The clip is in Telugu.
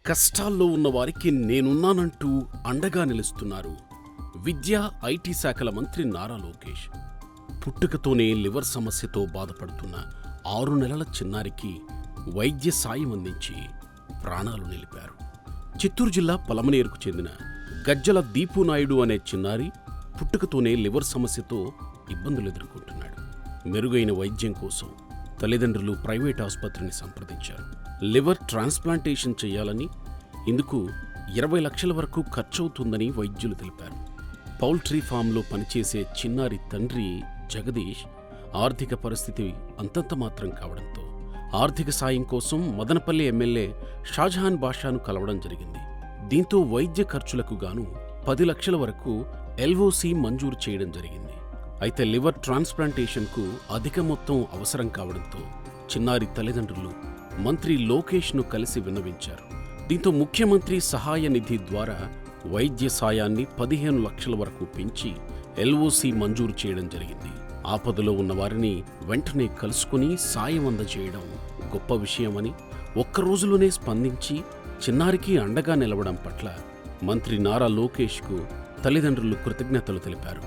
కష్టాల్లో ఉన్న వారికి నేనున్నానంటూ అండగా నిలుస్తున్నారు విద్యా, ఐటీ శాఖల మంత్రి నారా లోకేష్. పుట్టుకతోనే లివర్ సమస్యతో బాధపడుతున్న 6 నెలల చిన్నారికి వైద్య సాయం అందించి ప్రాణాలు నిలిపారు. చిత్తూరు జిల్లా పలమనేరుకు చెందిన గజ్జల దీపు నాయుడు అనే చిన్నారి పుట్టుకతోనే లివర్ సమస్యతో ఇబ్బందులు ఎదుర్కొంటున్నాడు. మెరుగైన వైద్యం కోసం తల్లిదండ్రులు ప్రైవేట్ ఆసుపత్రిని సంప్రదించారు. లివర్ ట్రాన్స్ప్లాంటేషన్ చేయాలని, ఇందుకు 20 లక్షల వరకు ఖర్చవుతుందని వైద్యులు తెలిపారు. పౌల్ట్రీ ఫామ్లో పనిచేసే చిన్నారి తండ్రి జగదీష్ ఆర్థిక పరిస్థితి అంతంత మాత్రం కావడంతో ఆర్థిక సాయం కోసం మదనపల్లి ఎమ్మెల్యే షాజహాన్ బాషాను కలవడం జరిగింది. దీంతో వైద్య ఖర్చులకు గాను 10 లక్షల వరకు ఎల్ఓసి మంజూరు చేయడం జరిగింది. అయితే లివర్ ట్రాన్స్ప్లాంటేషన్కు అధిక మొత్తం అవసరం కావడంతో చిన్నారి తల్లిదండ్రులు మంత్రి లోకేష్ను కలిసి విన్నవించారు. దీంతో ముఖ్యమంత్రి సహాయ నిధి ద్వారా వైద్య సాయాన్ని 15 లక్షల వరకు పెంచి ఎల్ఓసి మంజూరు చేయడం జరిగింది. ఆపదలో ఉన్న వారిని వెంటనే కలుసుకుని సాయం అందజేయడం గొప్ప విషయమని, ఒక్కరోజులోనే స్పందించి చిన్నారికి అండగా నిలవడం పట్ల మంత్రి నారా లోకేష్కు తల్లిదండ్రులు కృతజ్ఞతలు తెలిపారు.